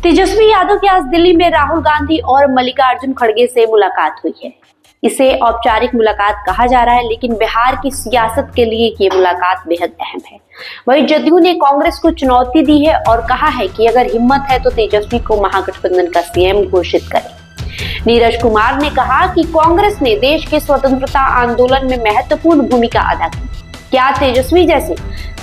तेजस्वी यादव की आज दिल्ली में राहुल गांधी और मल्लिकार्जुन खड़गे से मुलाकात हुई है। इसे औपचारिक मुलाकात कहा जा रहा है, लेकिन बिहार की सियासत के लिए ये मुलाकात बेहद अहम है। वहीं जदयू ने कांग्रेस को चुनौती दी है और कहा है कि अगर हिम्मत है तो तेजस्वी को महागठबंधन का सीएम घोषित करें। नीरज कुमार ने कहा कि कांग्रेस ने देश के स्वतंत्रता आंदोलन में महत्वपूर्ण भूमिका अदा की। क्या तेजस्वी जैसे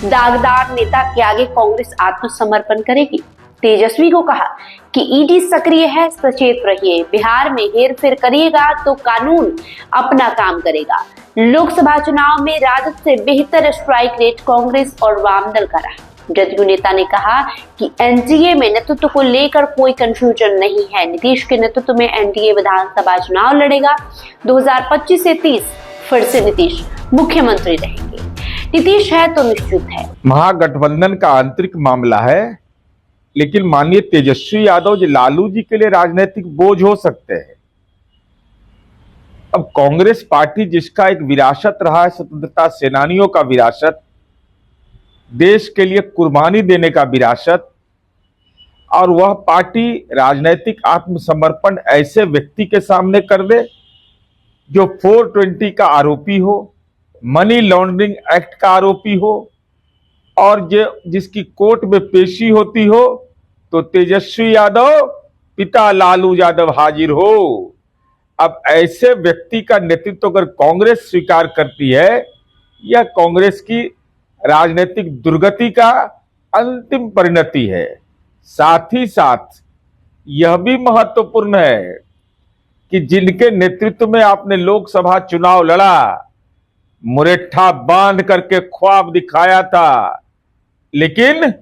दागदार नेता के आगे कांग्रेस आत्मसमर्पण करेगी? तेजस्वी को कहा कि ईडी सक्रिय है, सचेत रहिए। बिहार में हेरफेर करिएगा तो कानून अपना काम करेगा। लोकसभा चुनाव में राजद से बेहतर स्ट्राइक रेट कांग्रेस और वामदल का रहा। जदयू नेता ने कहा कि एनडीए में नेतृत्व को लेकर कोई कंफ्यूजन नहीं है। नीतीश के नेतृत्व में एनडीए विधानसभा चुनाव लड़ेगा। 2025 से 30 फिर से नीतीश मुख्यमंत्री रहेंगे। नीतीश है तो निश्चित है। महागठबंधन का आंतरिक मामला है, लेकिन माननीय तेजस्वी यादव जी लालू जी के लिए राजनीतिक बोझ हो सकते हैं। अब कांग्रेस पार्टी जिसका एक विरासत रहा है, स्वतंत्रता सेनानियों का विरासत, देश के लिए कुर्बानी देने का विरासत, और वह पार्टी राजनीतिक आत्मसमर्पण ऐसे व्यक्ति के सामने कर दे जो 420 का आरोपी हो, मनी लॉन्ड्रिंग एक्ट का आरोपी हो, और जिसकी कोर्ट में पेशी होती हो तो तेजस्वी यादव पिता लालू यादव हाजिर हो। अब ऐसे व्यक्ति का नेतृत्व अगर कांग्रेस स्वीकार करती है, यह कांग्रेस की राजनीतिक दुर्गति का अंतिम परिणति है। साथ ही साथ यह भी महत्वपूर्ण है कि जिनके नेतृत्व में आपने लोकसभा चुनाव लड़ा, मुरेठा बांध करके ख्वाब दिखाया था, लेकिन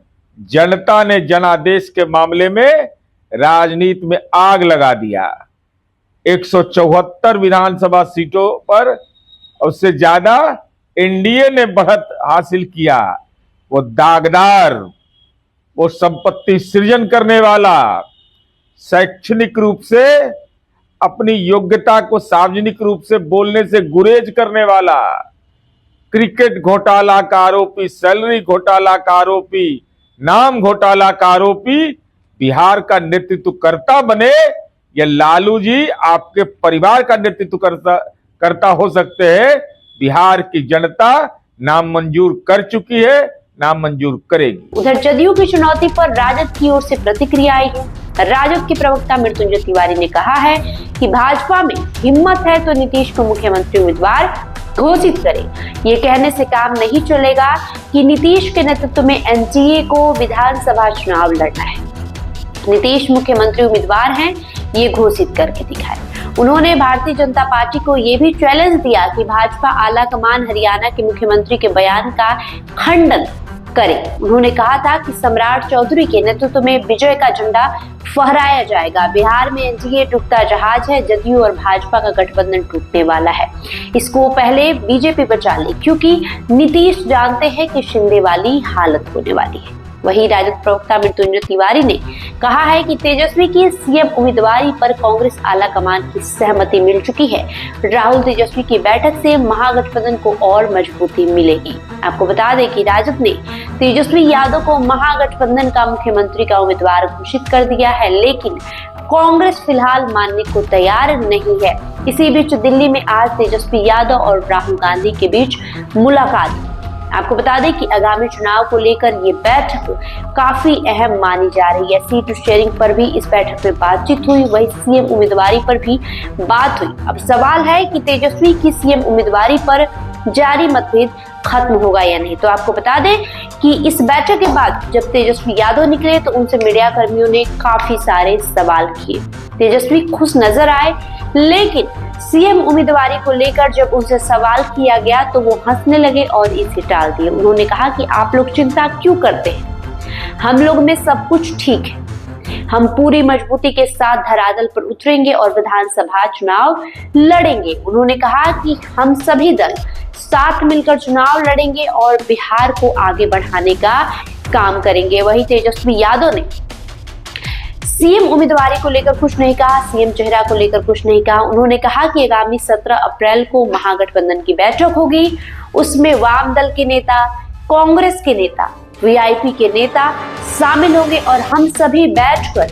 जनता ने जनादेश के मामले में राजनीति में आग लगा दिया। 174 विधानसभा सीटों पर उससे ज्यादा एनडीए ने बढ़त हासिल किया। वो दागदार, वो संपत्ति सृजन करने वाला, शैक्षणिक रूप से अपनी योग्यता को सार्वजनिक रूप से बोलने से गुरेज करने वाला, क्रिकेट घोटाला का आरोपी, सैलरी घोटाला का आरोपी, नाम घोटाला का आरोपी बिहार का नेतृत्व करता बने, या लालू जी आपके परिवार का नेतृत्व करता हो सकते हैं। बिहार की जनता नाम मंजूर कर चुकी है, नाम मंजूर करेगी। उधर जदयू की चुनौती पर राजद की ओर से प्रतिक्रिया आई है। राजद के प्रवक्ता मृत्युंजय तिवारी ने कहा है कि भाजपा में हिम्मत है तो नीतीश को मुख्यमंत्री उम्मीदवार घोषित करे। ये कहने से काम नहीं चलेगा कि नीतीश के नेतृत्व में एनडीए को विधानसभा चुनाव लड़ना है। नीतीश मुख्यमंत्री उम्मीदवार हैं, ये घोषित करके दिखाए। उन्होंने भारतीय जनता पार्टी को ये भी चैलेंज दिया कि भाजपा आला कमान हरियाणा के मुख्यमंत्री के बयान का खंडन करे। उन्होंने कहा था कि सम्राट चौधरी के नेतृत्व में विजय का झंडा फहराया जाएगा। बिहार में एनडीए डूबता जहाज है, जदयू और भाजपा का गठबंधन टूटने वाला है। इसको पहले बीजेपी बचा ले, क्योंकि नीतीश जानते हैं कि शिंदे वाली हालत होने वाली है। वहीं राजद प्रवक्ता मृत्युंजय तिवारी ने कहा है कि तेजस्वी की सीएम उम्मीदवारी पर कांग्रेस आला कमान की सहमति मिल चुकी है। राहुल तेजस्वी की बैठक से महागठबंधन को और मजबूती मिलेगी। आपको बता दें कि राजद ने तेजस्वी यादव को महागठबंधन का मुख्यमंत्री का उम्मीदवार घोषित कर दिया है, लेकिन कांग्रेस फिलहाल मानने को तैयार नहीं है। इसी बीच दिल्ली में आज तेजस्वी यादव और राहुल गांधी के बीच मुलाकात। आपको बता दें कि आगामी चुनाव को लेकर ये बैठक काफी अहम मानी जा रही है। सीट शेयरिंग पर भी इस बैठक में बातचीत हुई, वही सीएम उम्मीदवारी पर भी बात हुई। अब सवाल है कि तेजस्वी की सीएम उम्मीदवारी पर जारी मतभेद खत्म होगा या नहीं। तो आपको बता दें कि इस बैठक के बाद जब तेजस्वी यादव निकले तो उनसे मीडिया कर्मियों ने काफी सारे सवाल किए। तेजस्वी खुश नजर आए, लेकिन सीएम उम्मीदवारी को लेकर जब उनसे सवाल किया गया तो वो हंसने लगे और इसे टाल दिए। उन्होंने कहा कि आप लोग चिंता क्यों करते हैं, हम लोग में सब कुछ ठीक है। हम पूरी मजबूती के साथ धरातल पर उतरेंगे और विधानसभा चुनाव लड़ेंगे। उन्होंने कहा कि हम सभी दल साथ मिलकर चुनाव लड़ेंगे और बिहार को आगे बढ़ाने का काम करेंगे। वहीं तेजस्वी यादव ने सीएम उम्मीदवारी को लेकर कुछ नहीं कहा, सीएम चेहरा को लेकर कुछ नहीं कहा। उन्होंने कहा कि आगामी 17 अप्रैल को महागठबंधन की बैठक होगी, उसमें वाम दल के नेता, कांग्रेस के नेता वीआईपी के नेता शामिल होंगे और हम सभी बैठकर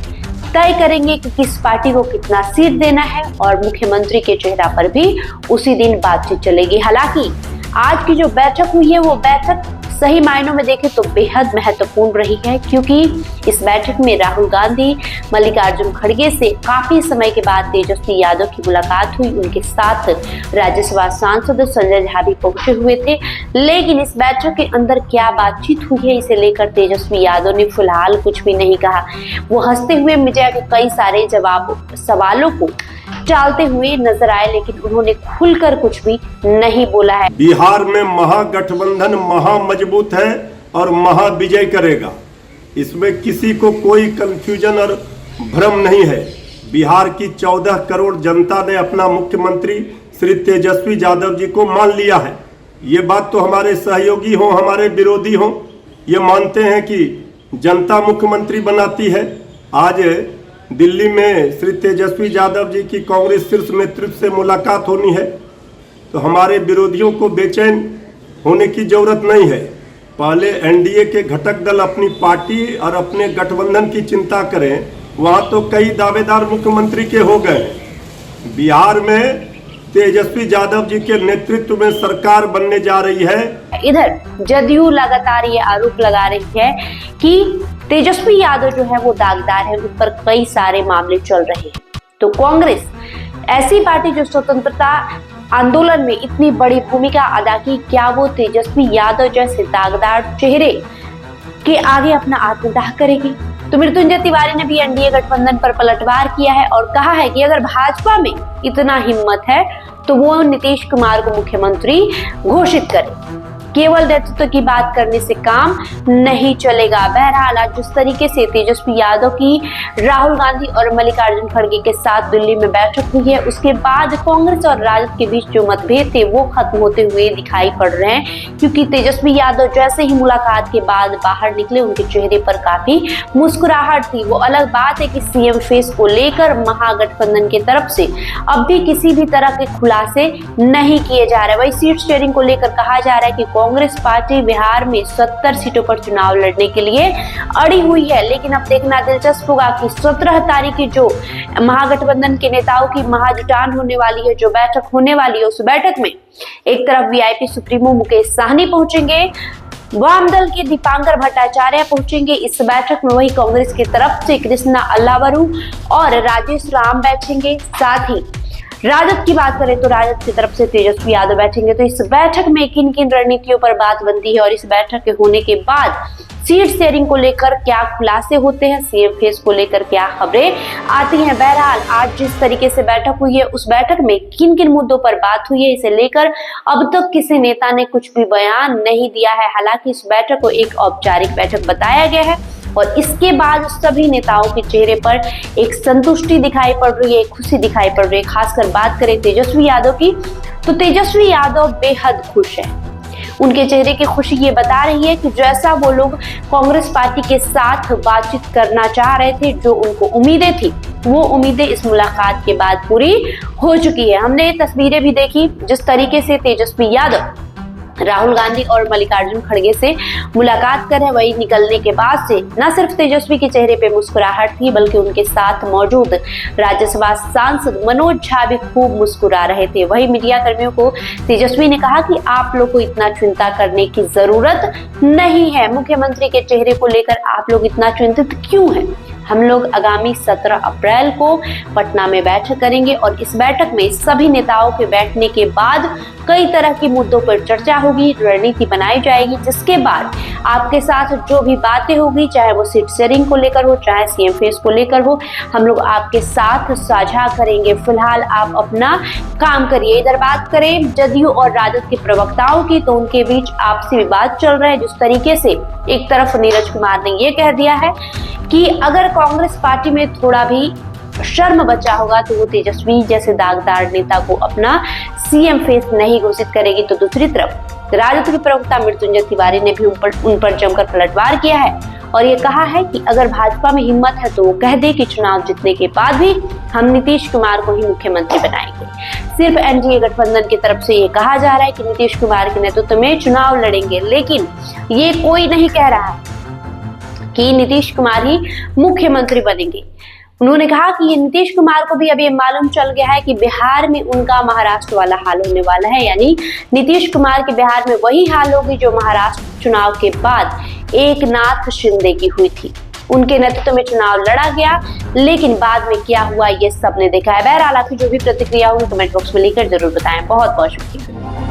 तय करेंगे कि किस पार्टी को कितना सीट देना है और मुख्यमंत्री के चेहरा पर भी उसी दिन बातचीत चलेगी। हालांकि आज की जो बैठक हुई है वो बैठक सही मायनों में देखें तो बेहद महत्वपूर्ण रही है, क्योंकि इस बैठक में राहुल गांधी मल्लिकार्जुन खड़गे से काफी समय के बाद तेजस्वी यादव की मुलाकात हुई। उनके साथ राज्यसभा सांसद संजय झा भी पहुंचे हुए थे, लेकिन इस बैठक के अंदर क्या बातचीत हुई है इसे लेकर तेजस्वी यादव ने फिलहाल कुछ भी नहीं कहा। वो हंसते हुए मीडिया के कई सारे सवालों को टालते हुए नजर आए, लेकिन उन्होंने खुलकर कुछ भी नहीं बोला है। बिहार में महागठबंधन महामजबूत है और महाविजय करेगा, इसमें किसी को कोई कंफ्यूजन और भ्रम नहीं है। बिहार की 14 करोड़ जनता ने अपना मुख्यमंत्री श्री तेजस्वी यादव जी को मान लिया है। ये बात तो हमारे सहयोगी हो, हमारे विरोधी हो, ये मानते हैं कि जनता मुख्यमंत्री बनाती है। आज दिल्ली में श्री तेजस्वी यादव जी की कांग्रेस शीर्ष नेतृत्व से मुलाकात होनी है, तो हमारे विरोधियों को बेचैन होने की जरूरत नहीं है। पहले एनडीए के घटक दल अपनी पार्टी और अपने गठबंधन की चिंता करें। वहां तो कई दावेदार मुख्यमंत्री के हो गए। बिहार में तेजस्वी यादव जी के नेतृत्व में सरकार बनने जा रही है। इधर जदयू लगातार ये आरोप लगा रही है कि तेजस्वी यादव जो है वो दागदार है, उन पर कई सारे मामले चल रहे हैं। तो कांग्रेस ऐसी पार्टी जो स्वतंत्रता आंदोलन में इतनी बड़ी भूमिका अदा की, क्या वो तेजस्वी यादव जैसे दागदार चेहरे के आगे अपना आत्मदाह करेगी? तो मृत्युंजय तिवारी ने भी एनडीए गठबंधन पर पलटवार किया है और कहा है कि अगर भाजपा में इतना हिम्मत है तो वो नीतीश कुमार को मुख्यमंत्री घोषित करे। केवल नेतृत्व की बात करने से काम नहीं चलेगा। बहरहाल आज जिस तरीके से तेजस्वी यादव की राहुल गांधी और मल्लिकार्जुन खड़गे के साथ दिल्ली में बैठक हुई है, उसके बाद कांग्रेस और राजद के बीच जो मतभेद थे वो खत्म होते हुए दिखाई पड़ रहे हैं, क्योंकि तेजस्वी यादव जैसे ही मुलाकात के बाद बाहर निकले उनके चेहरे पर काफी मुस्कुराहट थी। वो अलग बात है कि सीएम फेस को लेकर महागठबंधन की तरफ से अब भी किसी भी तरह के खुलासे नहीं किए जा रहे। वही सीट शेयरिंग को लेकर कहा जा रहा है कि कांग्रेस पार्टी बिहार में 70 सीटों पर चुनाव लड़ने के लिए अड़ी हुई है, लेकिन अब देखना दिलचस्प होगा कि 17 तारीख की जो महागठबंधन के नेताओं की महाजुटान होने वाली है, जो बैठक होने वाली है, उस बैठक में एक तरफ वीआईपी सुप्रीमो मुकेश साहनी पहुंचेंगे, वाम दल के दीपांकर भट्टाचार्य पहुंचेंगे। इस बैठक में वही कांग्रेस की तरफ से कृष्णा अल्लावरू और राजेश राम बैठेंगे। साथ ही राजद की बात करें तो राजद की तरफ से तेजस्वी यादव बैठेंगे। तो इस बैठक में किन किन रणनीतियों पर बात बनती है और इस बैठक के होने के बाद सीट शेयरिंग को लेकर क्या खुलासे होते हैं, सीएम फेस को लेकर क्या खबरें आती हैं। बहरहाल आज जिस तरीके से बैठक हुई है, उस बैठक में किन किन मुद्दों पर बात हुई है, इसे लेकर अब तक किसी नेता ने कुछ भी बयान नहीं दिया है। हालांकि इस बैठक को एक औपचारिक बैठक बताया गया है और इसके बाद सभी नेताओं के चेहरे पर एक संतुष्टि दिखाई पड़ रही है, खुशी दिखाई पड़ रही है। खासकर बात करें तेजस्वी यादव की, तो तेजस्वी यादव बेहद खुश है। उनके चेहरे की खुशी ये बता रही है कि जैसा वो लोग कांग्रेस पार्टी के साथ बातचीत करना चाह रहे थे, जो उनको उम्मीदें थी, वो उम्मीदें इस मुलाकात के बाद पूरी हो चुकी है। हमने ये तस्वीरें भी देखी जिस तरीके से तेजस्वी यादव राहुल गांधी और मल्लिकार्जुन खड़गे से मुलाकात कर रहे, वही निकलने के बाद से न सिर्फ तेजस्वी के चेहरे पे मुस्कुराहट थी, बल्कि उनके साथ मौजूद राज्यसभा सांसद मनोज झा भी खूब मुस्कुरा रहे थे। वही मीडिया कर्मियों को तेजस्वी ने कहा कि आप लोग को इतना चिंता करने की जरूरत नहीं है, मुख्यमंत्री के चेहरे को लेकर आप लोग इतना चिंतित क्यों हैं। हम लोग आगामी 17 अप्रैल को पटना में बैठक करेंगे और इस बैठक में सभी नेताओं के बैठने के बाद कई तरह के मुद्दों पर चर्चा होगी, रणनीति बनाई जाएगी, जिसके बाद आपके साथ जो भी बातें होगी, चाहे वो सीट शेयरिंग को लेकर हो, चाहे सीएम फेस को लेकर हो, हम लोग आपके साथ साझा करेंगे। फिलहाल आप अपना काम करिए। इधर बात करें जदयू और राजद के प्रवक्ताओं की, तो उनके बीच आपसी विवाद चल रहा है। जिस तरीके से एक तरफ नीरज कुमार ने ये कह दिया है कि अगर कांग्रेस पार्टी में थोड़ा भी शर्म बचा होगा तो वो तेजस्वी जैसे दागदार नेता को अपना सीएम फेस नहीं घोषित करेगी, तो दूसरी तरफ राजद के प्रवक्ता मृत्युंजय तिवारी ने भी उन पर जमकर पलटवार किया है और ये कहा है कि अगर भाजपा में हिम्मत है तो वो कह दे कि चुनाव जीतने के बाद भी हम नीतीश कुमार को ही मुख्यमंत्री बनाएंगे। सिर्फ एनडीए गठबंधन की तरफ से ये कहा जा रहा है कि नीतीश कुमार के नेतृत्व में चुनाव लड़ेंगे, लेकिन ये कोई नहीं कह रहा है कि नीतीश कुमार ही मुख्यमंत्री बनेंगे। उन्होंने कहा कि ये नीतीश कुमार को भी अब ये मालूम चल गया है कि बिहार में उनका महाराष्ट्र वाला हाल होने वाला है, यानी नीतीश कुमार के बिहार में वही हाल होगी जो महाराष्ट्र चुनाव के बाद एकनाथ शिंदे की हुई थी। उनके नेतृत्व में चुनाव लड़ा गया, लेकिन बाद में क्या हुआ ये सबने देखा है। बहरहाल आपकी जो भी प्रतिक्रिया हो कमेंट बॉक्स में लिखकर जरूर बताएं। बहुत बहुत शुक्रिया।